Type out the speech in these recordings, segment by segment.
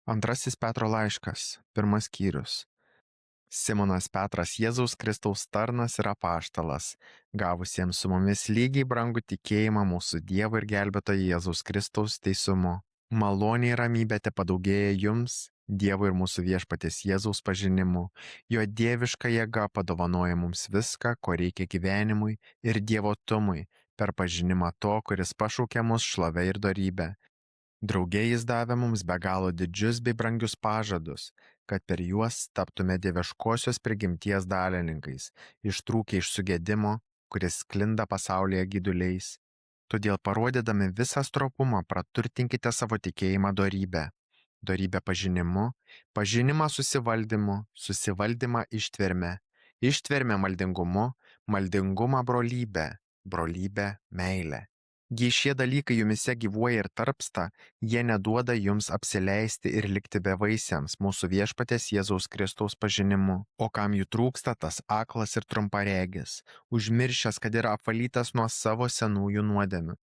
Antrasis Petro laiškas, 1 skyrius. Simonas Petras, Jėzaus Kristaus tarnas ir apaštalas, gavusiems su mumis lygiai brangų tikėjimą mūsų Dievo ir gelbėtojo Jėzaus Kristaus teisumu. Malonė ir ramybė te padaugėja jums, Dievo ir mūsų viešpaties Jėzaus pažinimu. Jo dieviška jėga padovanoja mums viską, ko reikia gyvenimui ir dievotumui, per pažinimą to, kuris pašaukė mus šlove ir dorybę. Drauge jis davė mums be galo didžius bei brangius pažadus, kad per juos taptume dieviškosios prigimties dalininkais, ištrūkę iš sugedimo, kuris sklinda pasaulyje gyduliais. Todėl parodydami visą stropumą praturtinkite savo tikėjimą dorybę. Dorybę pažinimu, pažinimą susivaldymu, susivaldymą ištverme, ištverme maldingumu, maldingumą brolybę, brolybę meilę. Jei šie dalykai jumise gyvuoja ir tarpsta, jie neduoda jums apsileisti ir likti bevaisiams mūsų viešpaties Jėzaus Kristaus pažinimu. O kam jų trūksta, tas aklas ir trumparegis, užmiršęs, kad yra apvalytas nuo savo senųjų nuodėmių.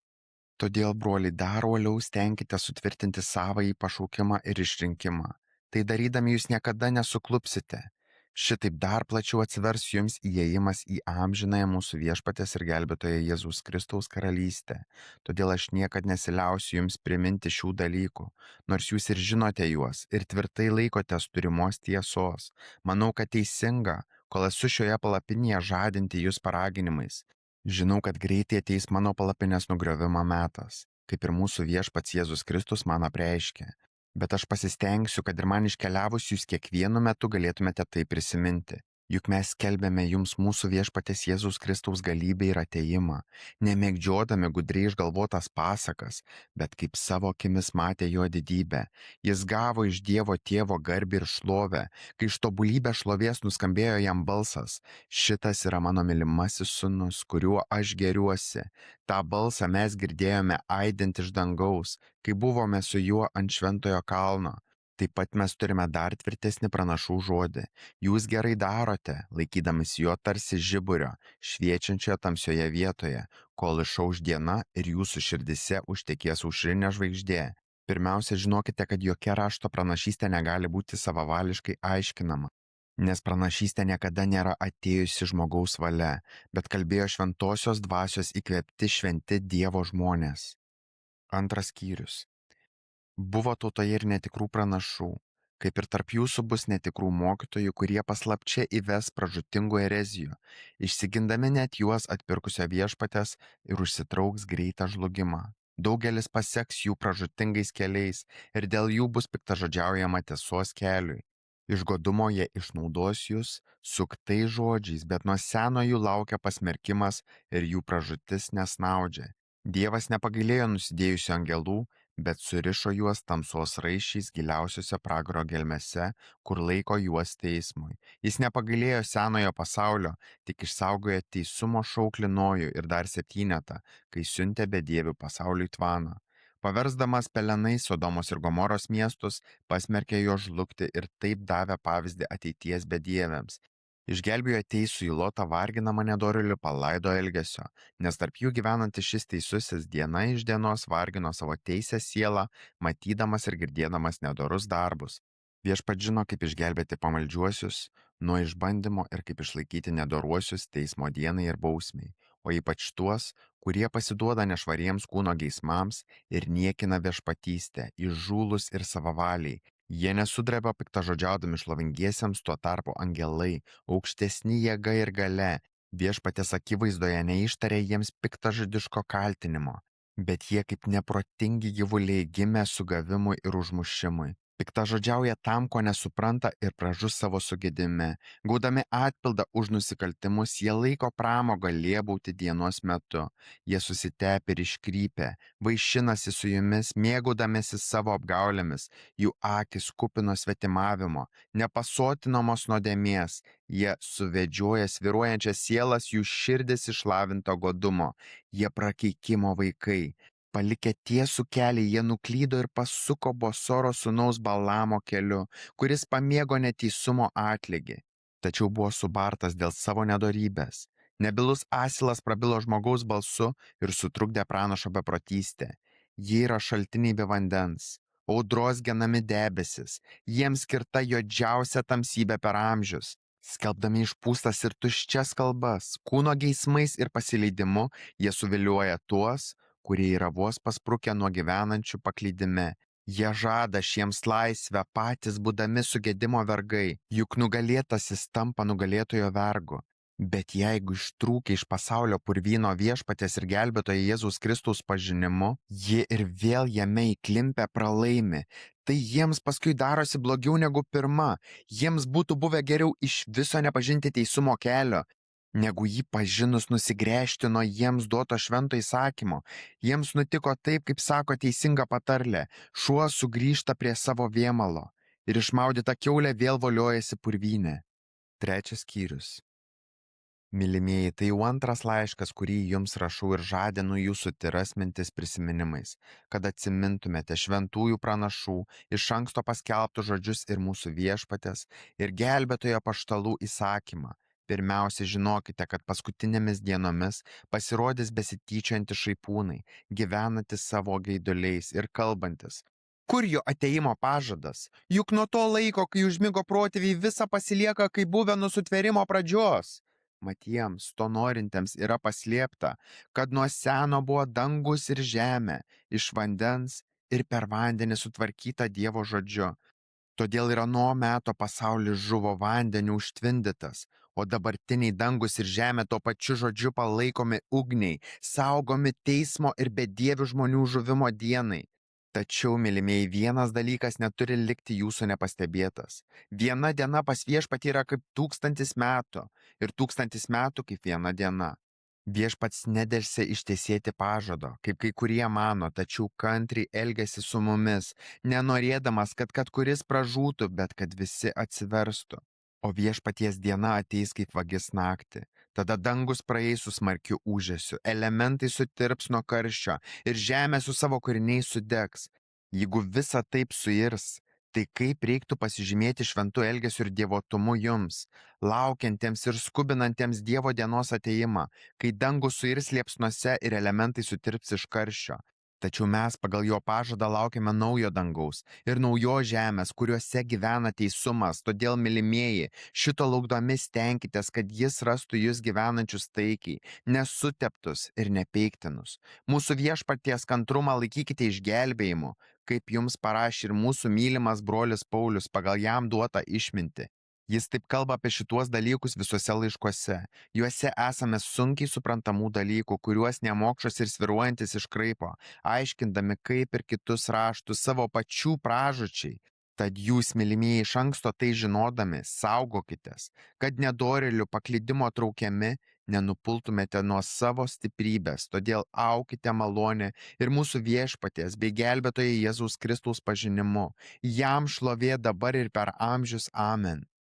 Todėl, broliai, dar uoliau stenkite sutvirtinti savąjį pašaukimą ir išrinkimą. Tai darydami jūs niekada nesuklupsite. Šitaip dar plačiau atsivers jums įėjimas į amžinąją mūsų viešpaties ir gelbėtojo Jėzaus Kristaus karalystę. Todėl aš niekad nesiliausiu jums priminti šių dalykų, nors jūs ir žinote juos ir tvirtai laikotės turimos tiesos. Manau, kad teisinga, kol esu šioje palapinėje, žadinti jūs paraginimais. Žinau, kad greitai ateis mano palapinės nugriovimo metas, kaip ir mūsų viešpats Jėzus Kristus man apreiškė. Bet aš pasistengsiu, kad ir man iškeliavus jūs kiekvienu metu galėtumėte tai prisiminti. Juk mes skelbėme jums mūsų viešpaties Jėzaus Kristaus galybę ir atėjimą, nemėgdžiodami gudriai išgalvotas pasakas, bet kaip savo akimis matė jo didybę. Jis gavo iš Dievo Tėvo garbę ir šlovę, kai iš tobulybės šlovės nuskambėjo jam balsas: šitas yra mano mylimasis sūnus, kuriuo aš gėriuosi. Ta balsą mes girdėjome aidint iš dangaus, kai buvome su juo ant šventojo kalno. Taip pat mes turime dar tvirtesnį pranašų žodį. Jūs gerai darote, laikydamis jo tarsi žiburio, šviečiančioje tamsioje vietoje, kol išauš diena ir jūsų širdise užtekės aušrinė žvaigždė. Pirmiausia, žinokite, kad jokia rašto pranašystė negali būti savavališkai aiškinama, nes pranašystė niekada nėra atėjusi žmogaus valia, bet kalbėjo šventosios dvasios įkvėpti šventi Dievo žmonės. 2 skyrius. Buvo tautoje ir netikrų pranašų, kaip ir tarp jūsų bus netikrų mokytojų, kurie paslapčia įves pražūtingų erezijų, išsigindami net juos atpirkusio viešpatės ir užsitrauks greitą žlugimą. Daugelis paseks jų pražūtingais keliais ir dėl jų bus piktažodžiaujama tiesos keliui. Iš godumo jie išnaudos jūs suktais žodžiais, bet nuo seno jų laukia pasmerkimas ir jų pražūtis nesnaudžia. Dievas nepagailėjo nusidėjusių angelų, bet surišo juos tamsos raiščiais giliausiose pragaro gelmėse, kur laiko juos teismui. Jis nepagailėjo senojo pasaulio, tik išsaugojo teisumo šauklį Nojų ir dar 7, kai siuntė bedievių pasauliui tvaną. Paversdamas pelenais Sodomos ir Gomoros miestus, pasmerkė jo žlugti ir taip davė pavyzdį ateities bedieviams. Išgelbėjo teisųjį Lotą varginamą nedorėlių palaido elgesio, nes tarp jų gyvenantis šis teisusis diena iš dienos vargino savo teisę sielą, matydamas ir girdėdamas nedorus darbus. Viešpats žino, kaip išgelbėti pamaldžiuosius nuo išbandymo ir kaip išlaikyti nedoruosius teismo dienai ir bausmiai, o ypač tuos, kurie pasiduoda nešvariems kūno geismams ir niekina viešpatystę, įžūlus ir savavaliai. Jie nesudreba piktažodžiaudami šlovingiesiems, tuo tarpu angelai, aukštesni jėga ir gale, viešpaties akivaizdoje neištarė jiems piktažodiško kaltinimo, bet jie kaip neprotingi gyvuliai gimė sugavimui ir užmušimui. Piktažodžiauja tam, ko nesupranta ir pražus savo sugėdime. Gaudami atpildą už nusikaltimus, jie laiko pramogą lėbauti dienos metu. Jie susitepę ir iškrypę, vaišinasi su jumis, mėgaudamėsi savo apgaulėmis. Jų akys kupino svetimavimo, nepasotinamos nuodėmės. Jie suvedžioja svyruojančias sielas, jų širdis išlavinto godumo. Jie prakeikimo vaikai. Palikę tiesų kelią, jie nuklydo ir pasuko Bosoro sūnaus Balamo keliu, kuris pamėgo neteisumo atlygį, tačiau buvo subartas dėl savo nedorybės. Nebylus asilas prabilo žmogaus balsu ir sutrukdė pranašo beprotystę. Jie yra šaltiniai be vandens, audros genami debesis, jiems skirta juodžiausia tamsybė per amžius. Skelbdami išpūstas ir tuščias kalbas, kūno geismais ir pasileidimu, jie suvilioja tuos, kurie yra vos pasprukę nuo gyvenančių paklydime. Jie žada šiems laisvę patys būdami sugėdimo vergai, juk nugalėtasis tampa nugalėtojo vergu. Bet jeigu ištrūkę iš pasaulio purvyno viešpaties ir gelbėtojo Jėzaus Kristaus pažinimu, jie ir vėl jame įklimpę pralaimi, tai jiems paskui darosi blogiau negu pirma. Jiems būtų buvę geriau iš viso nepažinti teisumo kelio, negu jį pažinus nusigręžti nuo jiems duoto švento įsakymo. Jiems nutiko taip, kaip sako teisinga patarlė: šuo sugrįžta prie savo vėmalo ir išmaudyta kiaulė vėl voliojasi purvyne. Trečias skyrius. Mylimieji, tai jau antras laiškas, kurį jums rašau ir žadinu jūsų tyras mintis prisiminimais, kad atsimintumėte šventųjų pranašų, iš anksto paskelbtų žodžius ir mūsų viešpatės, ir gelbėtojo apaštalų įsakymą. Pirmiausia, žinokite, kad paskutinėmis dienomis pasirodys besityčiantys šaipūnai, gyvenantys savo gaiduliais ir kalbantis. Kur jo ateimo pažadas? Juk nuo to laiko, kai užmigo protėviai, visa pasilieka, kaip buvę nuo sutvėrimo pradžios. Mat jiems, to norintiems, yra paslėpta, kad nuo seno buvo dangus ir žemė, iš vandens ir per vandenį sutvarkyta Dievo žodžiu. Todėl ir ano meto pasaulis žuvo vandeniu užtvindytas, o dabartiniai dangus ir žemė to pačiu žodžiu palaikomi ugniai, saugomi teismo ir bedievių žmonių žuvimo dienai. Tačiau, mylimieji, vienas dalykas neturi likti jūsų nepastebėtas. Viena diena pas viešpatį yra kaip 1000 metų ir 1000 metų kaip viena diena. Viešpats nedelsė ištesėti pažado, kaip kai kurie mano, tačiau kantriai elgėsi su mumis, nenorėdamas, kad kuris pražūtų, bet kad visi atsiverstų. O viešpaties diena ateis kaip vagis naktį. Tada dangus praeis su smarkiu ūžesiu, elementai sutirps nuo karščio ir žemė su savo kūriniais sudegs. Jeigu visa taip suirs, tai kaip reiktų pasižymėti šventu elgesiu ir dievotumu jums, laukiantiems ir skubinantiems Dievo dienos ateimą, kai dangus suirs liepsnuose ir elementai sutirps iš karščio. Tačiau mes pagal jo pažadą laukiame naujo dangaus ir naujos žemės, kuriuose gyvena teisumas. Todėl, mylimieji, šito laukdami stenkitės, kad jis rastų jūs gyvenančius taikiai, nesuteptus ir nepeiktinus. Mūsų viešpaties kantrumą laikykite išgelbėjimu, kaip jums parašė ir mūsų mylimas brolis Paulius pagal jam duotą išmintį. Jis taip kalba apie šituos dalykus visuose laiškuose. Juose esame sunkiai suprantamų dalykų, kuriuos nemokšas ir sviruojantis iškraipo, aiškindami kaip ir kitus raštus savo pačių pražučiai. Tad jūs, mylimieji, iš anksto tai žinodami, saugokitės, kad nedorėlių paklydimo traukiami nenupultumėte nuo savo stiprybės. Todėl aukite malonę ir mūsų viešpaties bei gelbėtojo Jėzaus Kristaus pažinimu. Jam šlovė dabar ir per amžius. Amen.